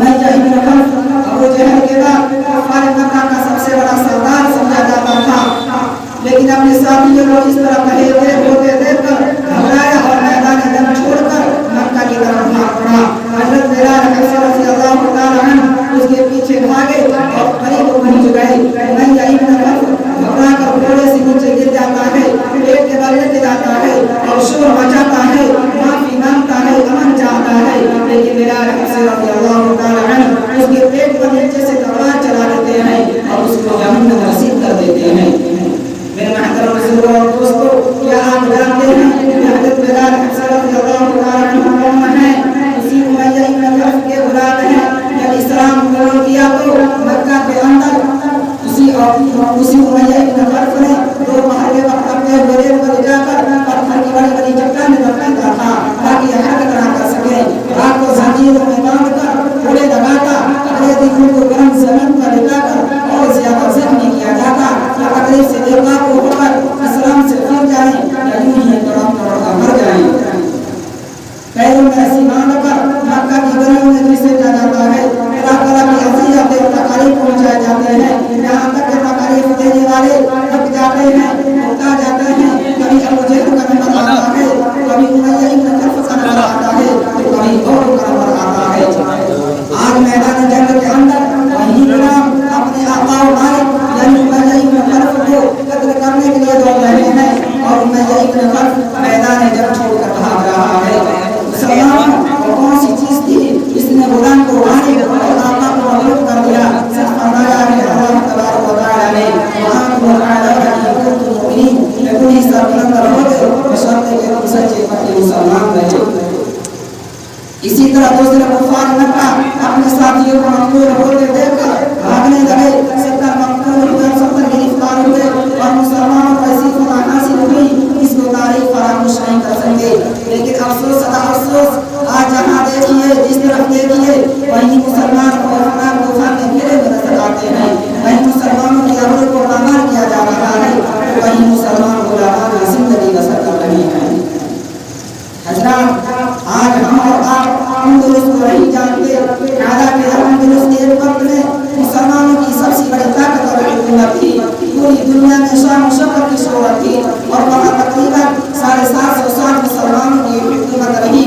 अबू जहल के बाद कुफार मक्का का सबसे बड़ा और उसी उमैया इब्न खल्फ ने दोपहर के वक्त अपने घोड़े पर ले जाकर पत्थर की बड़ी बड़ी चट्टानें रखता था ताकि हरकत ना कर सके। रात को जंजीरों में बांध कर घोड़े लगाता, अगले दिन उनको गर्म जमीन पर लिटाकर और ज्यादा जख्मी किया जाता। तकलीफ से बेकाबू होकर इस्लाम से फिर जाए या यूं ही तड़प तड़प मर जाए। पैरों में ऐसी बांध कर मक्का की गलियों में घसीटा जाता है। तरह तरह की अज़ियतें और तकलीफ पहुंचाए जाते हैं। यहाँ तक कि तकलीफ देने वाले थक जाते हैं, उकता जाते हैं। कभी अबू जहल का नंबर आता है, कभी उमैया इब्न खल्फ का नंबर आता है, कभी और का नंबर आता है। आज मैदान जंग के अंदर वही गुलाम अपने आका और मालिक यानी उमैया इब्न खल्फ को कत्ल करने के लिए दौड़ रहे हैं और उमैया इब्न खल्फ मैदान जंग छोड़कर भाग रहा है। मुसलमानों को कौन सी चीज थी जिसने गुलाम को मालिक और आका को मगलूब कर दिया? सिर्फ फरमाया है अल्लाह तबारक व तआला ने वहां को आला की कुल मुमिनीन अपनी सरकंदर हो गए बशर्ते कि तुम सच्चे पक्के मुसलमान रहे। इसी तरह दूसरे कुफार मक्का अपने साथियों को मकतूल होते देखकर भागने लगे। 70 मकतूल हुए, 70 गिरफ्तार हुए और मुसलमानों को ऐसी फतह हासिल हुई इसको तारीफ फरामोश नहीं कर सकते। लेकिन अफसोस सदा अफसोस, आज जहाँ देखिए जिस तरफ देखिए वहीं मुसलमान को अफगान तूफान में घिरे हुए नजर आते हैं। वहीं मुसलमानों की अमल को पामार किया जा रहा है, वहीं मुसलमान गुलामाना जिंदगी बसर कर रहे हैं। हजरात, आज हम और आप अंदरुस को नहीं जानते। हालांकि अंदरुस एक वक्त में मुसलमानों की सबसे बड़ी ताकत और हुकूमत थी। पूरी दुनिया में शान और शौकत की शोहरत थी और वहाँ तकरीबन 750 साल मुसलमानों की हुकूमत रही।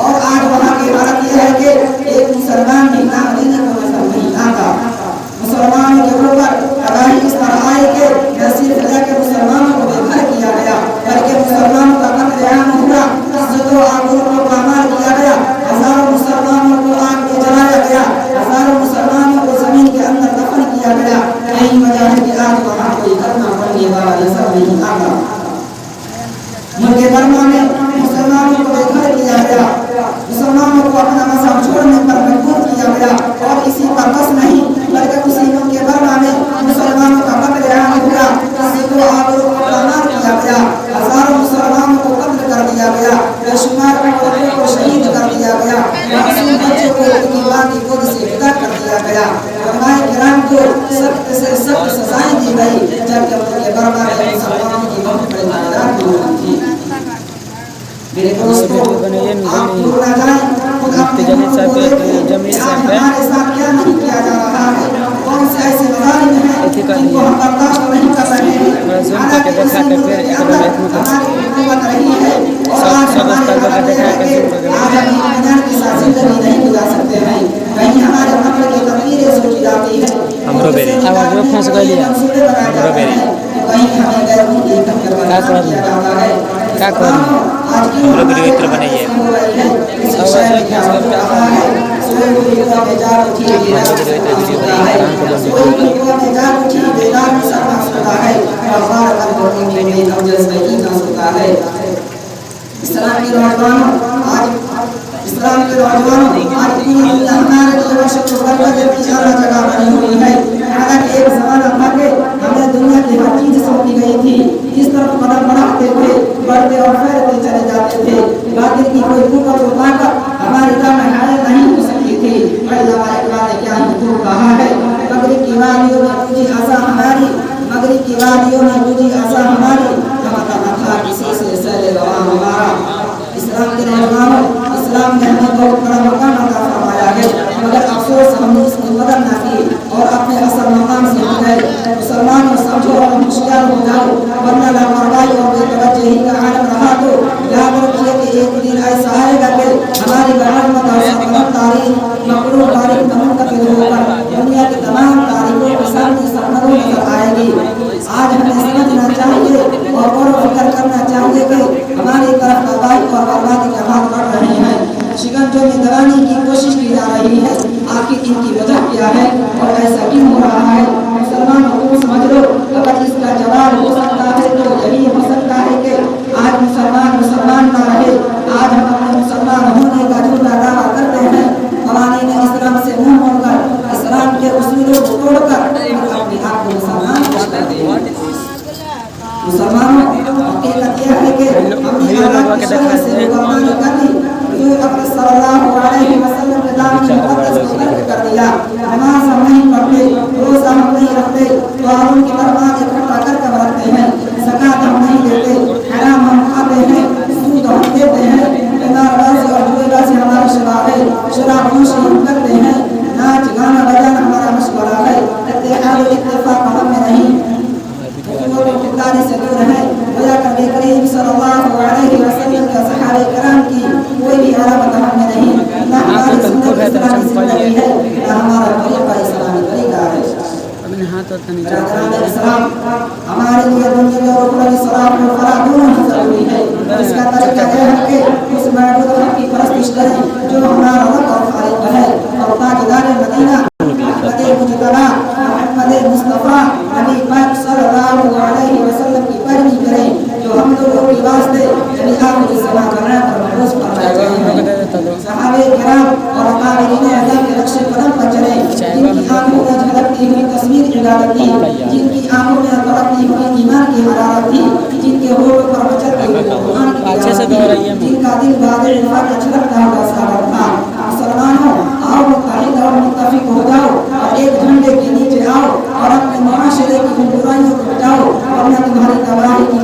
और आज वहाँ की हालत यह है कि एक मुसलमान भी नाम लेने को नजर नहीं आता। मुसलमानों के ऊपर तबाही इस तरह आई कि न सिर्फ के मुसलमानों को बेघर किया गया बल्कि मुसलमानों का कत्लेआम हुआ, इज्जतों आबरूओं को पामार किया गया, हजारों मुसलमानों को आग में जलाया गया, हजारों मुसलमानों को जमीन के अंदर दफन किया गया। यही वजह है कि आज वहाँ कोई कलमा पढ़ने वाला नजर नहीं आता। मुल्क बर्मा में मुसलमानों को बेघर किया गया, मुसलमानों को अपना मजहब छोड़ने पर मजबूर किया गया और इसी पर बस नहीं बल्कि उसी मुल्क बर्मा में मुसलमानों का कत्लेआम हुआ, इज्जतों आबरूओं को पामार किया गया, हजारों मुसलमानों को कत्ल कर दिया गया, बेशुमार औरतों को शहीद कर दिया गया, मासूम बच्चों को उनकी मां की गोद से विदा कर दिया गया। उलमाए किराम को सख्त से सख्त सजाएं दी गई, जबकि उनके बर्मा में मुसलमानों की बहुत बड़ी तादाद मौजूद थी। मेरे दोस्तों, आप दूर न जाएं, खुद अपने मुल्क को देखें, आज हमारे साथ क्या नहीं किया जा रहा है। कौन से ऐसे मज़ालिम हैं जिनको हम बर्दाश्त नहीं कर रहे हैं। हालांकि इसी मुल्क के अंदर हमारी हुकूमत रही है और आज हमारी हालत है कि आज हम इत्मीनान के साथ जिंदगी नहीं गुजार सकते हैं। कहीं हमारे कब्र की तकदीरें सोची जाती है, मंसूबे बनाए जाते हैं, कहीं हमें गैरों की तकदीर बनाया जाता है। आज की मित्र बनाइए इसकी शहर क्या होता है। सोई हुआ में जाग उठी बेदार होता है, सोई हुआ में जाग उठी बेदार मुसलमान होता है और बार बार बोलने में नवजस नहीं ना होता है। इस्लाम के नौजवानों, आज इस्लाम के नौजवानों आज पूरी दुनिया हमारे लिए वर्षों बरकत की जगह बनी हुई है। हालांकि एक ज़माना था कि हमें दुनिया की हर चीज सौंपी गई थी, जिस तरफ कदम बढ़ाते थे बढ़ते और फैलते चले जाते थे। बातिल की कोई कुव्वत और ताकत हमारी राह में हायल नहीं हो सकती थी। अल्लाह इकबाल ने क्या ही खूब कहा है, मगरिब की वादियों में तुझी आशा हमारी, मगरिब की वादियों में तुझी आशा हमारी, कहा था किसी से सैले रवा हमारा। इस्लाम के नौजवानों, इस्लाम ने हमें बहुत बड़ा मकाम अता फरमाया है, मगर अफसोस हमने इसकी कदर न की और अपने असल मकाम से हट गए। मुसलमानों समझो और होशियार हो जाओ, वरना लापरवाही और बेतवज्जही का आलम रहा तो याद रखिए कि एक दिन ऐसा आएगा कि हमारी बरामद और सल्तनत तारीख मकरूह तारीख मुनक़तिल होकर दुनिया की तमाम तारीखों के सामने सरमदों नजर आएगी। आज हमें समझना चाहिए और गौर फिक्र करना चाहिए कि हमारी तरफ तबाही और बर्बादी के हाथ बढ़ रहे हैं। शिकंजों में दबाने की कोशिश की जा रही है, आखिर इनकी वजह क्या है और ऐसा क्यों हो रहा है? मुसलमानों को समझ लो, अगर इसका जवाब हो सकता है तो यही हो सकता है कि आज मुसलमान ना रहे। आज हम अपने मुसलमान होने का झूठा दावा करते हैं, कवानीन इस्लाम से मुंह मोड़कर इस्लाम के उसूल वालों की तरफ आज इकट्ठा करके रखते हैं, ज़कात हम नहीं देते, हराम हम खाते हैं, सूद हम देते हैं, बेदारबाजी और जुएबाजी हमारी शराब है, शराब नोशी हम करते हैं, नाच गाना बजाना हमारा मशगला है, इत्तेहाद और इत्तेफाक हम में नहीं, से दूर है। वजह नबी करीम सल्लल्लाहु अलैहि वसल्लम के सहाबे कराम की कोई भी अलामत हमें नहीं, ना हमारी सुन्नत इस्लामी जिंदगी है, ना हमारा तरीका इस्लामी तरीका है। इस्लाम हमारे लिए दुनिया और उखरवी सलाह और फलाह दोनों ही जरूरी है। इसका तरीका यह है कि उस मौजूद हक की परस्तिश करें जो हमारा रब और खालिक है, और ताजदार मदीना मुहम्मद मुजतबा मुहम्मद मुस्तफा नबी पाक सल्लल्लाहु अलैहि वसल्लम की पैरवी करें, जो हम लोगों के वास्ते जमीन को समा करना और महफूज करना चाहिए। सहाबे किराम और ताबीईन अज़म के नक्शे कदम पर चले, जिनकी आंखों में झलकती हुई तस्वीर इबादत थी, जिनकी आंखों में तड़पती हुई ईमान की हरारत थी, जिनके होठों पर बचती हुई कुरान की तिलावत थी, जिनका दिल वादे इल्फा के छलकता हुआ सागर था। मुसलमानों, आओ मुत्तहिद और मुत्तफिक हो जाओ और एक झंडे के नीचे आओ और अपने मुआशरे की बुराइयों को मिटाओ, वरना तुम्हारी तबाही की